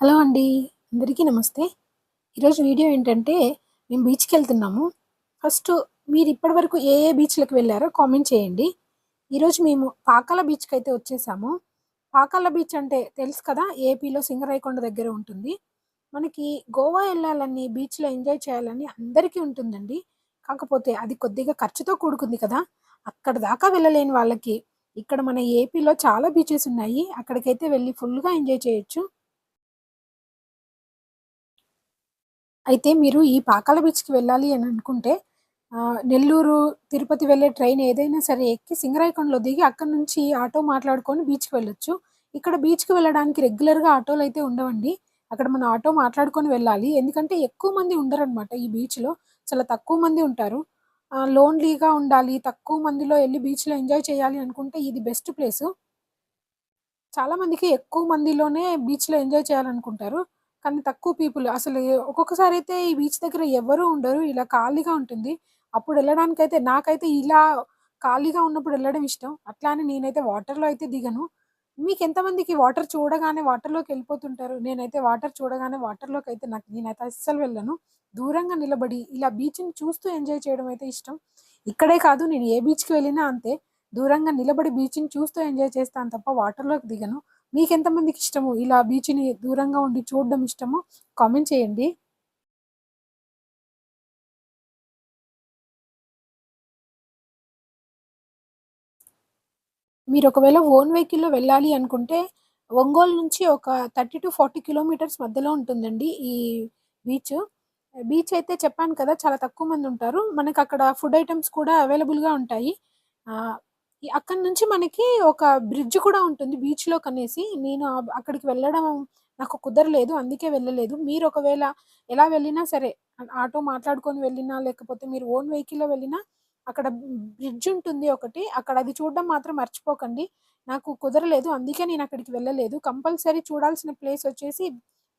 Hello అండి. అందరికీ నమస్తే. ఈరోజు వీడియో ఏంటంటే, మేము బీచ్‌కెళ్తున్నాము. ఫస్టు మీరు ఇప్పటివరకు ఏ ఏ బీచ్‌లకి వెళ్లారో కామెంట్ చేయండి. ఈరోజు మేము పాకాల బీచ్‌కైతే వచ్చేసాము. పాకాల బీచ్ అంటే తెలుసు కదా! ఏపీలో సింగరైకొండ దగ్గర ఉంటుంది. మనకి గోవా ఎళ్ళాలని, బీచ్‌లో ఎంజాయ్ చేయాలని అందరికీ ఉంటుందండి. కాకపోతే అది కొద్దిగా ఖర్చుతో కూడుకుంది కదా! అక్కడి దాకా వెళ్ళలేని వాళ్ళకి, ఇక్కడ మన ఏపీలో చాలా బీచెస్ ఉన్నాయి. అక్కడికైతే వెళ్లి ఫుల్‌గా ఎంజాయ్ చేయొచ్చు. అయితే మీరు ఈ పాకాల బీచ్‌కి వెళ్ళాలి అని అనుకుంటే నెల్లూరు, తిరుపతి వెళ్ళే ట్రైన్ ఏదైనా సరే ఎక్కి సింగరాయకొండలో దిగి అక్కడి నుంచి ఆటో మాట్లాడుకొని బీచ్‌కి వెళ్ళొచ్చు. ఇక్కడ బీచ్‌కి వెళ్ళడానికి రెగ్యులర్‌గా ఆటోలైతే ఉండవండి. అక్కడ మనం ఆటో మాట్లాడుకొని వెళ్ళాలి. ఎందుకంటే ఎక్కువ మంది ఉండరనమాట ఈ బీచ్‌లో. చాలా తక్కువ మంది ఉంటారు. లోన్‌లీగా ఉండాలి, తక్కువ మందిలో ఎళ్లి బీచ్‌లో ఎంజాయ్ చేయాలి అనుకుంటే ఇది బెస్ట్ ప్లేసు. చాలా మందికి ఎక్కువ మందిలోనే బీచ్‌లో ఎంజాయ్ చేయాలనుకుంటారు. కానీ తక్కువ పీపుల్ అసలు ఒక్కొక్కసారయితే ఈ బీచ్ దగ్గర ఎవ్వరూ ఉండరు. ఇలా ఖాళీగా ఉంటుంది. అప్పుడెళ్ళడానికైతే నాకైతే ఇలా ఖాళీగా ఉన్నప్పుడు ఎళ్ళడం ఇష్టం. అట్లా అని నేనైతే వాటర్‌లో అయితే దిగను. మీకెంతమందికి వాటర్ చూడగానే వాటర్‌లోకెళ్ళిపోతుంటారు? నేనైతే వాటర్ చూడగానే వాటర్‌లోకైతే నేనైతే అస్సలు వెళ్ళను. దూరంగా నిలబడి ఇలా బీచ్‌ని చూస్తూ ఎంజాయ్ చేయడం అయితే ఇష్టం. ఇక్కడే కాదు నేను ఏ బీచ్‌కి వెళ్ళినా అంతే. దూరంగా నిలబడి బీచ్‌ని చూస్తూ ఎంజాయ్ చేస్తాను తప్ప వాటర్‌లోకి దిగను. మీకెంతమందికిష్టము ఇలా బీచ్‌ని దూరంగా ఉండి చూడడం ఇష్టమో కామెంట్ చేయండి. మీరొకవేళ ఓన్ వెహికల్‌లో వెళ్ళాలి అనుకుంటే, ఒంగోలు నుంచి ఒక 30-40 కిలోమీటర్స్ మధ్యలో ఉంటుందండి ఈ బీచు. బీచ్ అయితే చెప్పాను కదా! చాలా తక్కువ మందుంటారు. మనకక్కడ ఫుడ్ ఐటెమ్స్ కూడా అవైలబుల్‌గా ఉంటాయి. ఆహ్, అక్కడి నుంచి మనకి ఒక బ్రిడ్జ్ కూడా ఉంటుంది బీచ్‌లోకనేసి. నేను అక్కడికి వెళ్ళడం నాకు కుదరలేదు. అందుకే వెళ్ళలేదు. మీరొకవేళ ఎలా వెళ్ళినా సరే, ఆటో మాట్లాడుకొని వెళ్ళినా, లేకపోతే మీరు ఓన్ వెహికల్‌లో వెళ్ళినా అక్కడ బ్రిడ్జ్ ఉంటుంది ఒకటి. అక్కడ అది చూడడం మాత్రం మర్చిపోకండి. నాకు కుదరలేదు. అందుకే నేనక్కడికి వెళ్ళలేదు. కంపల్సరీ చూడాల్సిన ప్లేస్ వచ్చేసి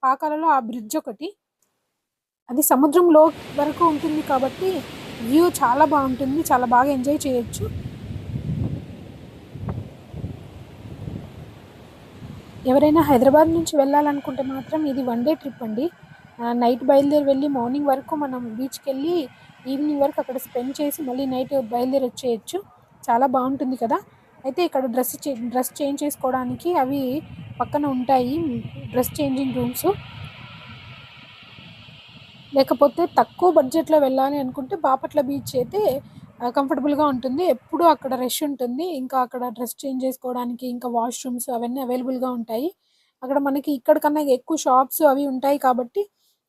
పాకాలలో ఆ బ్రిడ్జ్ ఒకటి. అది సముద్రంలో వరకు ఉంటుంది కాబట్టి వ్యూ చాలా బావుంటుంది. చాలా బాగా ఎంజాయ్ చేయొచ్చు. ఎవరైనా హైదరాబాద్ నుంచి వెళ్ళాలనుకుంటే మాత్రం ఇది వన్ డే ట్రిప్ అండి. నైట్ బయలుదేరి వెళ్ళి మార్నింగ్ వరకు మనం బీచ్‌కెళ్ళి ఈవినింగ్ వరకు అక్కడ స్పెండ్ చేసి మళ్ళీ నైట్ బయలుదేరొచ్చేయొచ్చు. చాలా బావుంటుంది కదా! అయితే ఇక్కడ డ్రెస్ చేంజ్ చేసుకోవడానికి అవి పక్కన ఉంటాయి. Dress changing rooms. లేకపోతే తక్కువ బడ్జెట్‌లో వెళ్ళాలి అనుకుంటే బాపట్ల బీచ్ అయితే కంఫర్టబుల్‌గా ఉంటుంది. ఎప్పుడూ అక్కడ రష్ ఉంటుంది. ఇంకా అక్కడ డ్రెస్ చేంజ్ చేసుకోవడానికి, ఇంకా వాష్‌రూమ్స్ అవన్నీ అవైలబుల్‌గా ఉంటాయి. అక్కడ మనకి ఇక్కడ కన్నా ఎక్కువ షాప్స్ అవి ఉంటాయి కాబట్టి,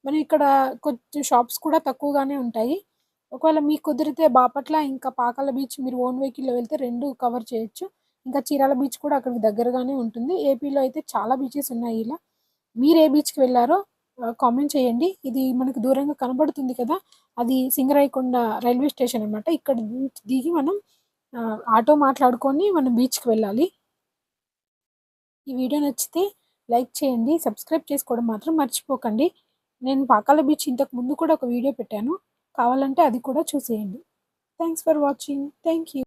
మనం ఇక్కడ కొంచెం షాప్స్ కూడా తక్కువగానే ఉంటాయి. ఒకవేళ మీకు కుదిరితే బాపట్ల, ఇంకా పాకాల బీచ్ మీరు ఓన్ వెహికల్‌లో వెళ్తే 2 కవర్ చేయొచ్చు. ఇంకా చీరాల బీచ్ కూడా అక్కడికి దగ్గరగానే ఉంటుంది. ఏపీలో అయితే చాలా బీచెస్ ఉన్నాయి ఇలా. మీరు ఏ బీచ్‌కి వెళ్లారో కామెంట్ చేయండి. ఇది మనకు దూరంగా కనబడుతుంది కదా! అది సింగరాయకొండ రైల్వే స్టేషన్ అనమాట. ఇక్కడ నుంచి దిగి మనం ఆటో మాట్లాడుకొని మనం బీచ్‌కి వెళ్ళాలి. ఈ వీడియో నచ్చితే లైక్ చేయండి. సబ్స్క్రైబ్ చేసుకోవడం మాత్రం మర్చిపోకండి. నేను పాకాల బీచ్ ఇంతకు ముందు కూడా ఒక వీడియో పెట్టాను. కావాలంటే అది కూడా చూసేయండి. Thanks for watching. Thank you.